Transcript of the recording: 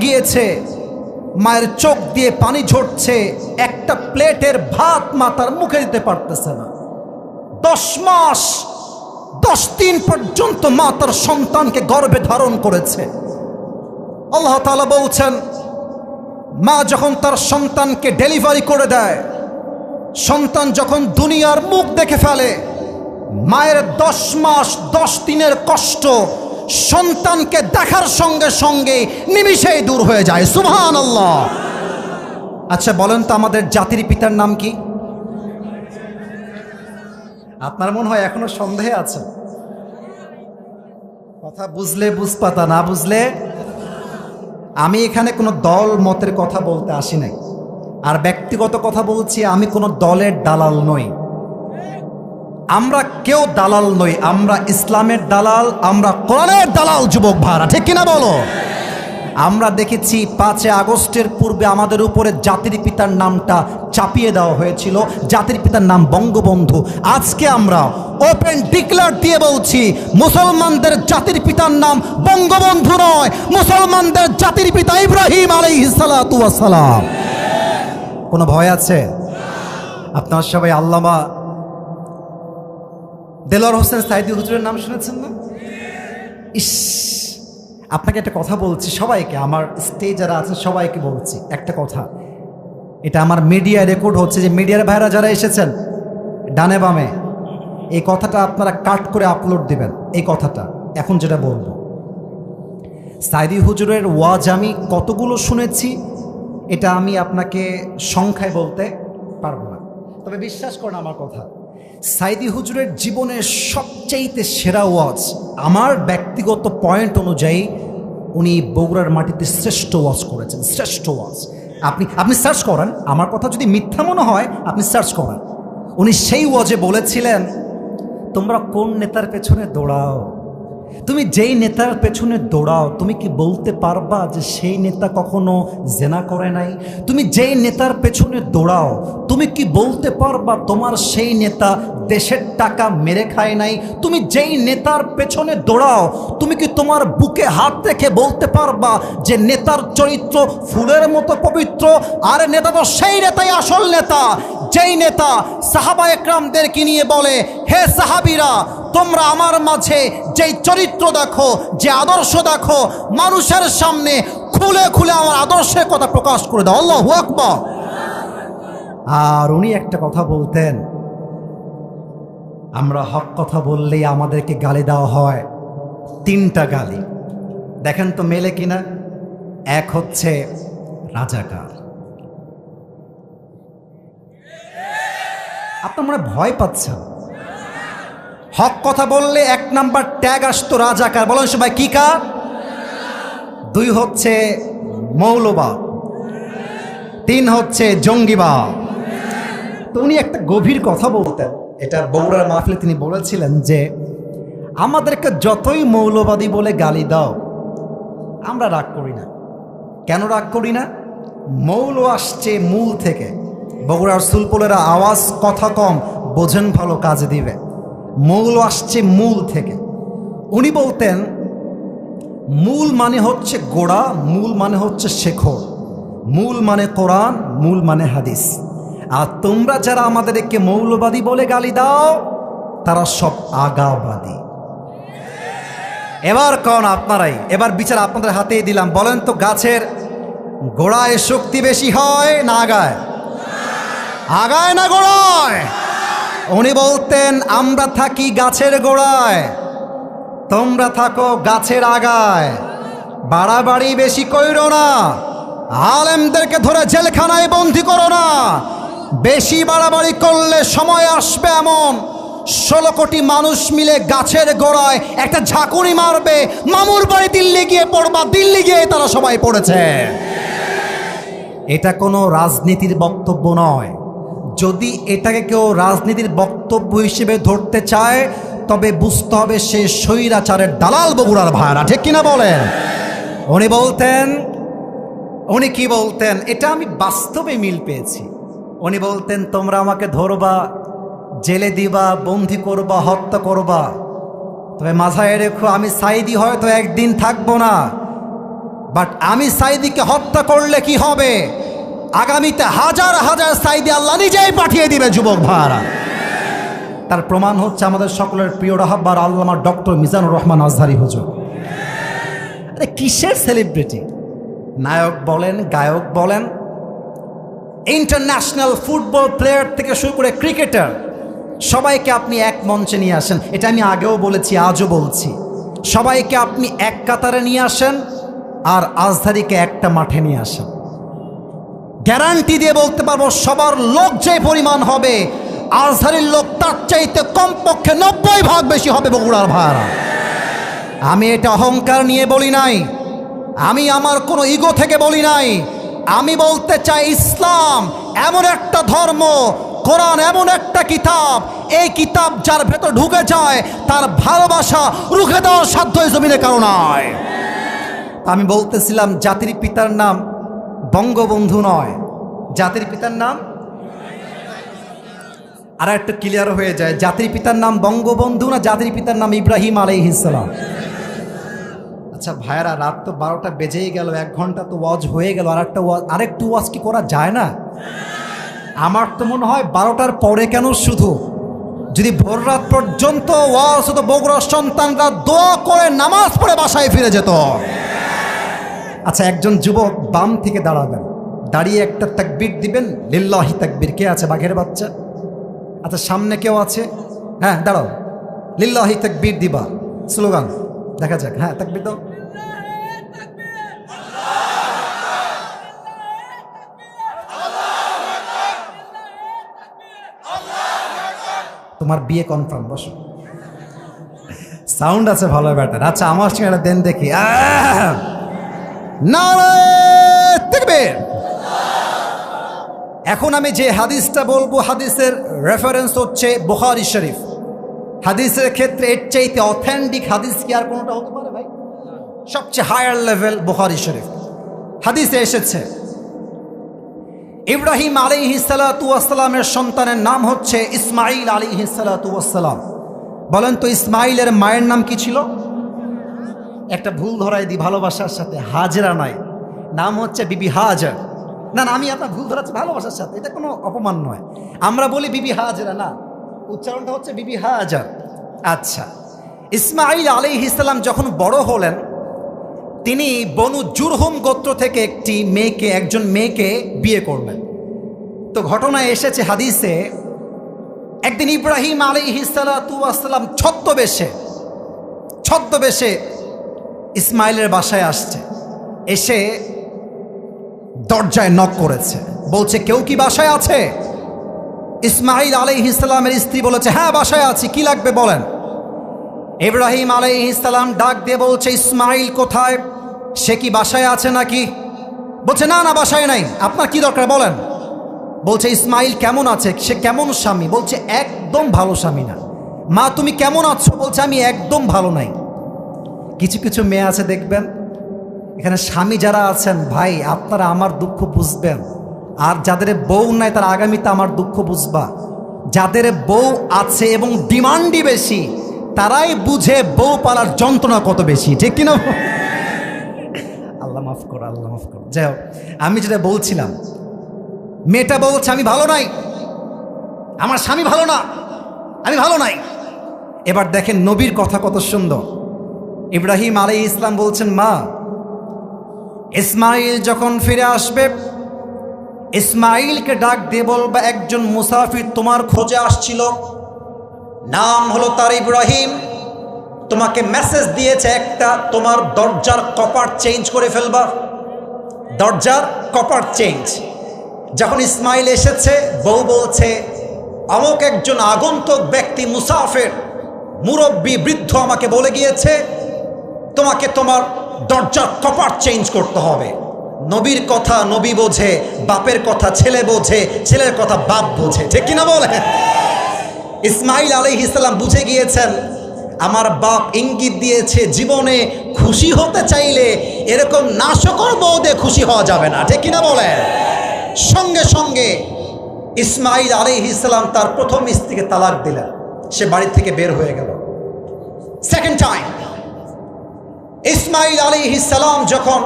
গিয়েছে, মায়ের চোখ দিয়ে পানি ঝরছে, একটা প্লেটের ভাত মা তার মুখে দিতে পারতেছে না। 10 মাস 10 দিন পর্যন্ত মা তার সন্তানকে গর্ভে ধারণ করেছে। আল্লাহ তাআলা বলছেন, মা যখন তার সন্তানকে ডেলিভারি করে দেয়, সন্তান যখন দুনিয়ার মুখ দেখে ফেলে, মায়ের 10 মাস 10 দিনের কষ্ট সন্তানকে দেখার সঙ্গে সঙ্গে নিমিষেই দূর হয়ে যায়। সুবহানাল্লাহ। আচ্ছা বলেন তো, আমাদের জাতির পিতার নাম কি? আপনার মনে হয় এখনো সন্দেহে আছে। কথা বুঝলে বুঝপাতা, না বুঝলে। আমি এখানে কোনো দল মতের কথা বলতে আসি নাই, আর ব্যক্তিগত কথা বলছি। আমি কোনো দলের দালাল নই, আমরা কেউ দালাল নই। আমরা ইসলামের দালাল, আমরা কোরআনের দালাল। যুবক ভাইরা, ঠিক কিনা বলো? আমরা দেখেছি 5 আগস্টের পূর্বে আমাদের উপরে জাতির পিতার নামটা চাপিয়ে দেওয়া হয়েছিল। জাতির পিতার নাম বঙ্গবন্ধু। আজকে আমরা ওপেন ডিক্লেয়ার দিয়ে বলছি, মুসলমানদের জাতির পিতার নাম বঙ্গবন্ধু নয়, মুসলমানদের জাতির পিতা ইব্রাহিম আলাইহিস সালাতু ওয়াস সালাম। কোনো ভয় আছে? আপনারা সবাই আল্লামা দেলোয়ার হোসেন সাইদি হুজুরের নাম শুনেছেন না? ইস, আপনাকে একটা কথা বলছি, সবাইকে, আমার স্টেজ যারা আছে সবাইকে বলছি একটা কথা। এটা আমার মিডিয়া রেকর্ড হচ্ছে, যে মিডিয়ার ভাইরা যারা এসেছেন ডানে বামে, এই কথাটা আপনারা কাট করে আপলোড দিবেন। এই কথাটা এখন যেটা বলবো, সাইদি হুজুরের ওয়াজ আমি কতগুলো শুনেছি এটা আমি আপনাকে সংখ্যায় বলতে পারবো না, তবে বিশ্বাস করেন আমার কথা, সাইদি হুজুরের জীবনের সবচাইতে সেরা ওয়াজ আমার ব্যক্তিগত পয়েন্ট অনুযায়ী উনি বগুড়ার মাটিতে শ্রেষ্ঠ ওয়াজ করেছেন। শ্রেষ্ঠ ওয়াজ আপনি সার্চ করেন, আমার কথা যদি মিথ্যা মনে হয় আপনি সার্চ করেন। উনি সেই ওয়াজে বলেছিলেন, তোমরা কোন নেতার পেছনে দৌড়াও, তুমি যেই নেতার পেছনে দৌড়াও, তুমি কি বলতে পারবা যে সেই নেতা কখনো জেনা করে নাই? তুমি যেই নেতার পেছনে দৌড়াও, তুমি কি বলতে পারবা তোমার সেই নেতা দেশের টাকা মেরে খায় নাই? তুমি যেই নেতার পেছনে দৌড়াও, তুমি কি তোমার বুকে হাত রেখে বলতে পারবা যে নেতার চরিত্র ফুলের মতো পবিত্র? আর নেতা তো সেই নেতাই আসল নেতা, যেই নেতা সাহাবা একরামদেরকে নিয়ে বলে, হে সাহাবীরা, তোমরা আমার মাঝে যেই চরিত্র দেখো, যে আদর্শ দেখো, মানুষের সামনে খুলে খুলে আমার আদর্শের কথা প্রকাশ করে দাও। আল্লাহু আকবার। আর উনি একটা কথা বলতেন, আমরা হক কথা বললেই আমাদেরকে গালি দেওয়া হয়। 3টা গালি, দেখেন তো মেলে কিনা। এক হচ্ছে রাজাকার। আপনার মনে ভয় পাচ্ছেন? হক কথা বললে 1 নাম্বার ট্যাগ আসতো রাজাকার। বলেন সবাই কি কার? 2 হচ্ছে মৌলবাদ, 3 হচ্ছে জঙ্গিবাদ। তো উনি একটা গভীর কথা বলতেন, এটা বগুড়ার মাহফিলে তিনি বলেছিলেন যে আমাদেরকে যতই মৌলবাদী বলে গালি দাও, আমরা রাগ করি না। কেন রাগ করি না? মৌল আসছে মূল থেকে। বগুড়ার সুলপুলেরা আওয়াজ কথা কম, বোঝেন ভালো, কাজে দিবে। মৌল আসছে মূল থেকে। উনি বলতেন, মূল মানে হচ্ছে গোড়া, মূল মানে হচ্ছে শেখর, মূল মানে কোরআন, মূল মানে হাদিস। আর তোমরা যারা আমাদেরকে মৌলবাদী বলে গালি দাও, তারা সব আগাবাদী। এবার কোন আপনারাই, এবার বিচার আপনাদের হাতেই দিলাম। বলেন তো, গাছের গোড়ায় শক্তি বেশি হয় না আগায়? আগায় না গোড়ায়? উনি বলতেন, আমরা থাকি গাছের গোড়ায়, তোমরা থাকো গাছের আগায়। বাড়াবাড়ি বেশি কইরো না, আলেমদেরকে ধরে জেলখানায় বন্দি করো না। বেশি বাড়াবাড়ি করলে সময় আসবে এমন 16 কোটি মানুষ মিলে গাছের গোড়ায় একটা ঝাঁকুনি মারবে, মামুর বাড়ি দিল্লি গিয়ে পড়বা, দিল্লি গিয়ে তারা সবাই পড়েছে। এটা কোনো রাজনীতির বক্তব্য নয়। যদি এটাকে কেউ রাজনীতির বক্তব্য হিসেবে ধরতে চায়, তবে বুঝতে হবে সে স্বৈরাচারের দালাল বগুড়ার ভাইরা, ঠিক কিনা বলেন? উনি বলতেন, উনি কি বলতেন, এটা আমি বাস্তবে মিল পেয়েছি। উনি বলতেন, তোমরা আমাকে ধরবা, জেলে দিবা, বন্দি করবা, হত্যা করবা, তবে মাথায় রেখো, আমি সাইদি হয়তো একদিন থাকবো না, বাট আমি সাইদিকে হত্যা করলে কি হবে? আগামীতে হাজার হাজার সাইদি আল্লাহ নিজেই পাঠিয়ে দিবে যুবক ভাইরা। তার প্রমাণ হচ্ছে আমাদের সকলের প্রিয় রাহবার আল্লামা ডক্টর মিজানুর রহমান আজহারি হুজুর। আরে কিসের সেলিব্রিটি? নায়ক বলেন, গায়ক বলেন, ইন্টারন্যাশনাল ফুটবল প্লেয়ার থেকে শুরু করে ক্রিকেটার, সবাইকে আপনি এক মঞ্চে নিয়ে আসেন। এটা আমি আগেও বলেছি, আজও বলছি, সবাইকে আপনি এক কাতারে নিয়ে আসেন আর আজহারিকে একটা মাঠে নিয়ে আসেন। গ্যারান্টি দিয়ে বলতে পারবো সবার লোক যে পরিমাণ হবে, আজহারির লোক তার চাইতে কমপক্ষে 90 ভাগ বেশি হবে বগুড়ার ভাইরা। আমি এটা অহংকার নিয়ে বলি নাই, আমি আমার কোনো ইগো থেকে বলি নাই। আমি বলতে চাই ইসলাম এমন একটা ধর্ম, কোরআন এমন একটা কিতাব, এই কিতাব যার ভেতর ঢুকে যায় তার ভালোবাসা রুখে দেওয়ার সাধ্য এই জমিনে কারো নয়। আমি বলতেছিলাম জাতির পিতার নাম বঙ্গবন্ধু নয়, জাতির পিতার নাম, আর একটু ক্লিয়ার হয়ে যায়, জাতির পিতার নাম বঙ্গবন্ধু না জাতির পিতার নাম ইব্রাহিম আলাইহিস সালাম। আচ্ছা ভাইরা, রাত তো 12টা বেজেই গেল, 1 ঘন্টা তো ওয়াজ হয়ে গেল, আরেকটু ওয়াজ কি করা যায় না? আমার তো মনে হয় 12টার পরে কেন, শুধু যদি ভোর রাত পর্যন্ত ওয়াজ হতো, বগুড়ার সন্তানরা দোয়া করে নামাজ পড়ে বাসায় ফিরে যেত। আচ্ছা, একজন যুবক বাম থেকে দাঁড়াবেন, দাঁড়িয়ে একটা তাকবীর দিবেন, লিল্লাহি তাকবীর। কে আছে? বাঘের বাচ্চা। আচ্ছা, সামনে কেউ আছে? হ্যাঁ, দাঁড়াও, লিল্লাহি তাকবীর দিবা, স্লোগান দেখা যাক। হ্যাঁ, তাকবীর দাও। তোমার বিয়ে কনফার্ম, বসো। সাউন্ড আছে ভালো ব্যাটার। আচ্ছা, আমার সঙ্গে একটা দেন দেখি। নারায়ে তাকবীর। এখন আমি যে হাদিসটা বলবো, হাদিসের রেফারেন্স হচ্ছে বুখারী শরীফ। হাদিসের ক্ষেত্রে এর চাইতে অথেন্টিক হাদিস কি আর কোনোটা হতে পারে ভাই? সবচেয়ে হায়ার লেভেল বুখারী শরীফ। হাদিসে এসেছে ইব্রাহিম আলাইহিস সালাতু ওয়াস সালামের সন্তানের নাম হচ্ছে ইসমাঈল আলাইহিস সালাতু ওয়াস সালাম। বলেন তো ইসমাঈলের মায়ের নাম কি ছিল? একটা ভুল ধরাই দিই ভালোবাসার সাথে, হাজরা নয়, নাম হচ্ছে বিবি হাজার। না না, আমি আপনার ভুল ধরাচ্ছি ভালোবাসার সাথে, এটা কোনো অপমান নয়। আমরা বলি বিবি হাজরা, না, উচ্চারণটা হচ্ছে বিবি হাজার। আচ্ছা, ইসমাঈল আলাইহিস সালাম যখন বড় হলেন, তিনি বনু জুরহুম গোত্র থেকে একজন মেয়েকে বিয়ে করলেন। তো ঘটনা এসেছে হাদিসে, একদিন ইব্রাহিম আলাইহিস সালাতু ওয়াস সালাম ছদ্মবেশে ইসমাইলের বাসায় আসছে, এসে দরজায় নক করেছে, বলছে কেউ কি বাসায় আছে? ইসমাঈল আলাইহিস সালামের স্ত্রী বলেছে হ্যাঁ বাসায় আছি, কি লাগবে বলেন। ইব্রাহিম আলাইহিস সালাম ডাক দিয়ে বলছে ইসমাঈল কোথায়? সে কি বাসায় আছে নাকি? বলছে না না, বাসায় নাই, আপনার কি দরকার বলেন। বলছে ইসমাঈল কেমন আছে? সে কেমন স্বামী? বলছে একদম ভালো স্বামী না। মা তুমি কেমন আছো? বলছে আমি একদম ভালো নাই। কিছু কিছু মেয়ে আছে দেখবেন, এখানে স্বামী যারা আছেন ভাই, আপনারা আমার দুঃখ বুঝবেন, আর যাদের বউ নাই তারা আগামীতে আমার দুঃখ বুঝবা। যাদের বউ আছে এবং ডিমান্ডই বেশি, তারাই বুঝে বউ পালার যন্ত্রণা কত বেশি, ঠিক কিনা? আল্লাহ মাফ করো, আল্লাহ মাফ করো। যাই হোক, আমি যেটা বলছিলাম, মেয়েটা বলছে আমি ভালো নাই, আমার স্বামী ভালো না, আমি ভালো নাই। এবার দেখেন নবীর কথা কত সুন্দর। ইব্রাহিম আলাইহিস সালাম বলছেন মা, ইসমাঈল যখন ফিরে আসবে, ইসমাঈলকে ডাক দিয়ে বলবা একজন মুসাফির তোমার খোঁজে আসছিল, নাম হলো তার ইব্রাহিম, তোমাকে মেসেজ দিয়েছে একটা, তোমার দরজার কপার চেঞ্জ করে ফেলবা, দরজার কপার চেঞ্জ। যখন ইসমাঈল এসেছে, বউ বলছে অমুক একজন আগন্তুক ব্যক্তি, মুসাফির, মুরব্বী, বৃদ্ধ আমাকে বলে গিয়েছে তোমাকে তোমার দরজার কপার চেঞ্জ করতে হবে। নবীর কথা নবী বোঝে, বাপের কথা ছেলে বোঝে, ছেলের কথা বাপ বোঝে, ঠিক কিনা বলে? ইসমাঈল আলাইহিস সালাম বুঝে গিয়েছেন আমার বাপ ইঙ্গিত দিয়েছে জীবনে খুশি হতে চাইলে এরকম নাশকর বউ দিয়ে খুশি হওয়া যাবে না, ঠিক কিনা বলে? সঙ্গে সঙ্গে ইসমাঈল আলাইহিস সালাম তার প্রথম স্ত্রীকে তালাক দিলেন, সে বাড়ি থেকে বের হয়ে গেল। সেকেন্ড টাইম ইসমাঈল আলাইহিস সালাম যখন